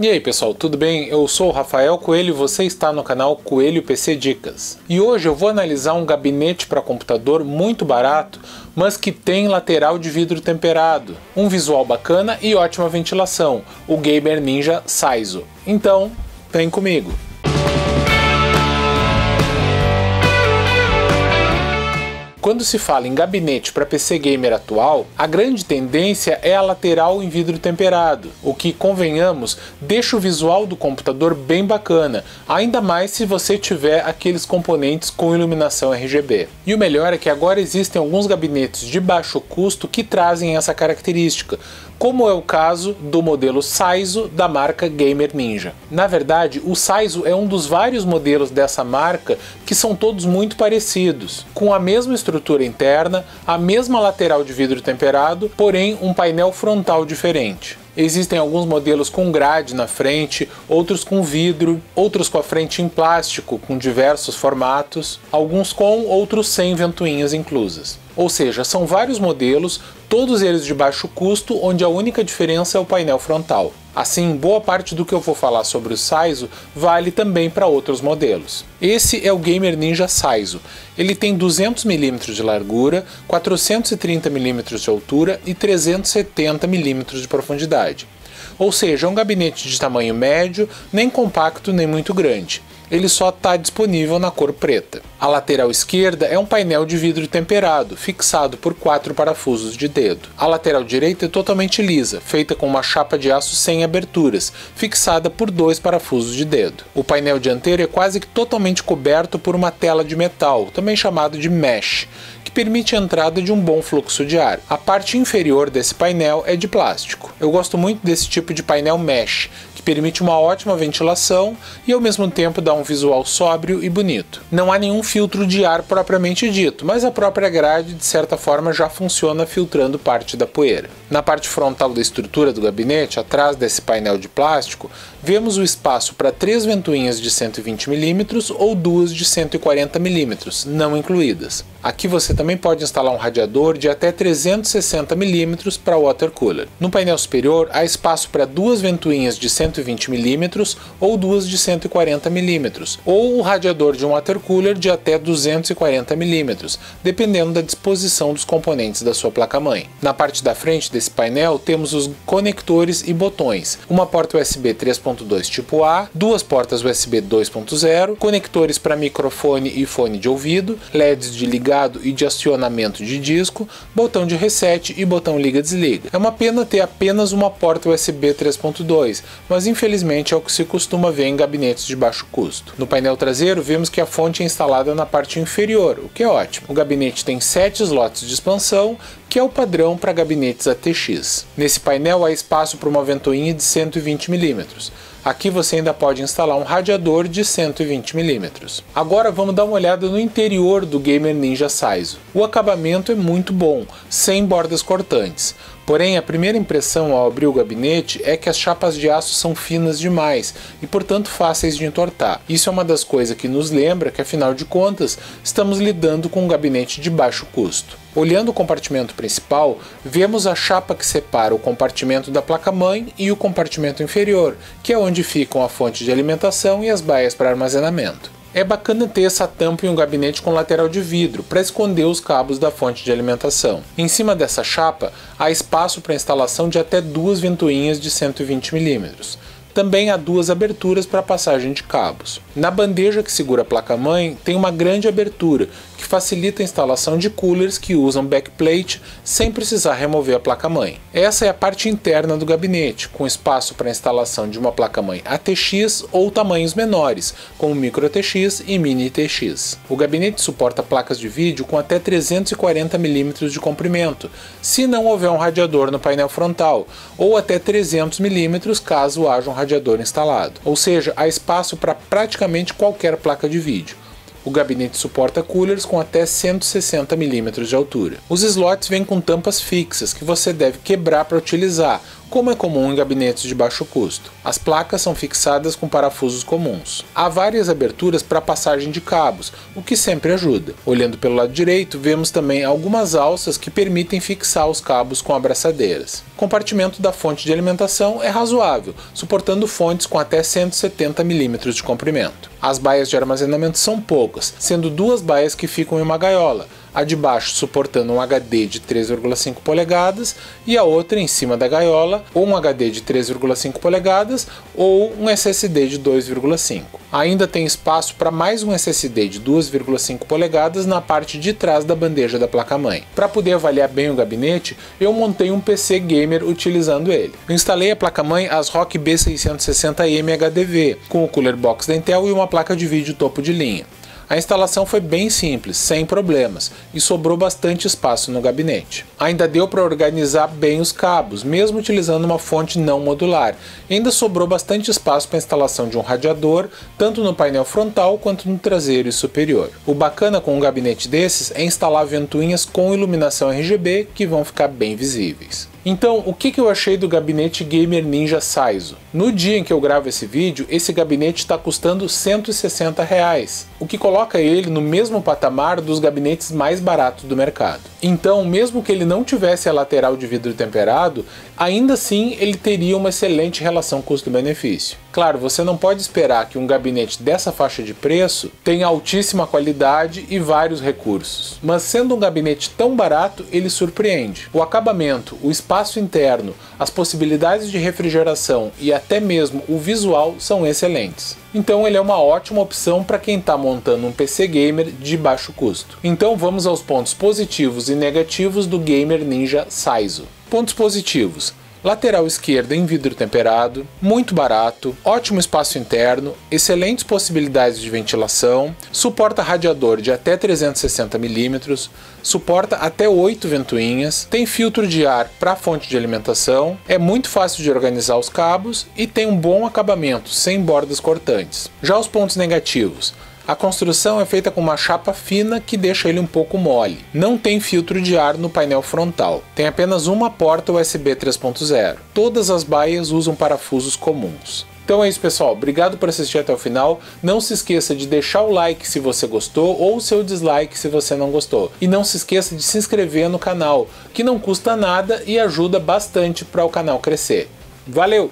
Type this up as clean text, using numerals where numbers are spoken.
E aí pessoal, tudo bem? Eu sou o Rafael Coelho e você está no canal Coelho PC Dicas. E hoje eu vou analisar um gabinete para computador muito barato, mas que tem lateral de vidro temperado, um visual bacana e ótima ventilação, o Gamer Ninja Saizo. Então, vem comigo! Quando se fala em gabinete para PC gamer atual, a grande tendência é a lateral em vidro temperado, o que, convenhamos, deixa o visual do computador bem bacana, ainda mais se você tiver aqueles componentes com iluminação RGB. E o melhor é que agora existem alguns gabinetes de baixo custo que trazem essa característica, como é o caso do modelo Saizo da marca Gamer Ninja. Na verdade, o Saizo é um dos vários modelos dessa marca que são todos muito parecidos, com a mesma estrutura interna, a mesma lateral de vidro temperado, porém um painel frontal diferente. Existem alguns modelos com grade na frente, outros com vidro, outros com a frente em plástico com diversos formatos, alguns com, outros sem ventoinhas inclusas. Ou seja, são vários modelos, todos eles de baixo custo, onde a única diferença é o painel frontal. Assim, boa parte do que eu vou falar sobre o Saizo vale também para outros modelos. Esse é o Gamer Ninja Saizo. Ele tem 200 mm de largura, 430 mm de altura e 370 mm de profundidade. Ou seja, é um gabinete de tamanho médio, nem compacto nem muito grande. Ele só está disponível na cor preta. A lateral esquerda é um painel de vidro temperado, fixado por 4 parafusos de dedo. A lateral direita é totalmente lisa, feita com uma chapa de aço sem aberturas, fixada por 2 parafusos de dedo. O painel dianteiro é quase que totalmente coberto por uma tela de metal, também chamado de mesh, que permite a entrada de um bom fluxo de ar. A parte inferior desse painel é de plástico. Eu gosto muito desse tipo de painel mesh, que permite uma ótima ventilação e ao mesmo tempo dá um visual sóbrio e bonito. Não há nenhum filtro de ar propriamente dito, mas a própria grade de certa forma já funciona filtrando parte da poeira. Na parte frontal da estrutura do gabinete, atrás desse painel de plástico, vemos o espaço para 3 ventoinhas de 120 mm ou 2 de 140 mm, não incluídas. Aqui você também pode instalar um radiador de até 360 mm para water cooler. No painel superior há espaço para 2 ventoinhas de 120 mm ou 2 de 140 mm, ou o radiador de um water cooler de até 240 mm, dependendo da disposição dos componentes da sua placa-mãe. Na parte da frente desse painel temos os conectores e botões, uma porta USB 3.2 tipo A, 2 portas USB 2.0, conectores para microfone e fone de ouvido, LEDs de ligado e de acionamento de disco, botão de reset e botão liga-desliga. É uma pena ter apenas uma porta USB 3.2, mas infelizmente é o que se costuma ver em gabinetes de baixo custo. No painel traseiro vemos que a fonte é instalada na parte inferior, o que é ótimo. O gabinete tem 7 slots de expansão, que é o padrão para gabinetes ATX. Nesse painel há espaço para uma ventoinha de 120 mm. Aqui você ainda pode instalar um radiador de 120 mm. Agora vamos dar uma olhada no interior do Gamer Ninja Saizo. O acabamento é muito bom, sem bordas cortantes. Porém, a primeira impressão ao abrir o gabinete é que as chapas de aço são finas demais e, portanto, fáceis de entortar. Isso é uma das coisas que nos lembra que, afinal de contas, estamos lidando com um gabinete de baixo custo. Olhando o compartimento principal, vemos a chapa que separa o compartimento da placa-mãe e o compartimento inferior, que é onde ficam a fonte de alimentação e as baias para armazenamento. É bacana ter essa tampa em um gabinete com lateral de vidro, para esconder os cabos da fonte de alimentação. Em cima dessa chapa, há espaço para instalação de até 2 ventoinhas de 120 mm. Também há 2 aberturas para passagem de cabos. Na bandeja que segura a placa-mãe tem uma grande abertura, que facilita a instalação de coolers que usam backplate sem precisar remover a placa-mãe. Essa é a parte interna do gabinete, com espaço para a instalação de uma placa-mãe ATX ou tamanhos menores, como Micro ATX e Mini ATX. O gabinete suporta placas de vídeo com até 340 mm de comprimento, se não houver um radiador no painel frontal, ou até 300 mm caso haja um radiador instalado. Ou seja, há espaço para praticamente qualquer placa de vídeo. O gabinete suporta coolers com até 160 mm de altura. Os slots vêm com tampas fixas que você deve quebrar para utilizar, como é comum em gabinetes de baixo custo. As placas são fixadas com parafusos comuns. Há várias aberturas para passagem de cabos, o que sempre ajuda. Olhando pelo lado direito, vemos também algumas alças que permitem fixar os cabos com abraçadeiras. O compartimento da fonte de alimentação é razoável, suportando fontes com até 170 mm de comprimento. As baias de armazenamento são poucas, sendo duas baias que ficam em uma gaiola, a de baixo suportando um HD de 3,5 polegadas e a outra em cima da gaiola, ou um HD de 3,5 polegadas ou um SSD de 2,5. Ainda tem espaço para mais um SSD de 2,5 polegadas na parte de trás da bandeja da placa-mãe. Para poder avaliar bem o gabinete, eu montei um PC gamer utilizando ele. Eu instalei a placa-mãe ASRock B660M HDV, com o cooler box da Intel e uma placa de vídeo topo de linha. A instalação foi bem simples, sem problemas, e sobrou bastante espaço no gabinete. Ainda deu para organizar bem os cabos, mesmo utilizando uma fonte não modular. E ainda sobrou bastante espaço para a instalação de um radiador, tanto no painel frontal quanto no traseiro e superior. O bacana com um gabinete desses é instalar ventoinhas com iluminação RGB que vão ficar bem visíveis. Então, o que eu achei do gabinete Gamer Ninja Saizo? No dia em que eu gravo esse vídeo, esse gabinete está custando R$160, o que coloca ele no mesmo patamar dos gabinetes mais baratos do mercado. Então, mesmo que ele não tivesse a lateral de vidro temperado, ainda assim ele teria uma excelente relação custo-benefício. Claro, você não pode esperar que um gabinete dessa faixa de preço tenha altíssima qualidade e vários recursos, mas sendo um gabinete tão barato, ele surpreende. O acabamento, o espaço interno, as possibilidades de refrigeração e até mesmo o visual são excelentes. Então ele é uma ótima opção para quem está montando um PC gamer de baixo custo. Então vamos aos pontos positivos e negativos do Gamer Ninja Saizo. Pontos positivos: lateral esquerda em vidro temperado, muito barato, ótimo espaço interno, excelentes possibilidades de ventilação, suporta radiador de até 360 mm, suporta até 8 ventoinhas, tem filtro de ar para a fonte de alimentação, é muito fácil de organizar os cabos e tem um bom acabamento, sem bordas cortantes. Já os pontos negativos: a construção é feita com uma chapa fina que deixa ele um pouco mole. Não tem filtro de ar no painel frontal. Tem apenas uma porta USB 3.0. Todas as baias usam parafusos comuns. Então é isso, pessoal. Obrigado por assistir até o final. Não se esqueça de deixar o like se você gostou ou o seu dislike se você não gostou. E não se esqueça de se inscrever no canal, que não custa nada e ajuda bastante para o canal crescer. Valeu!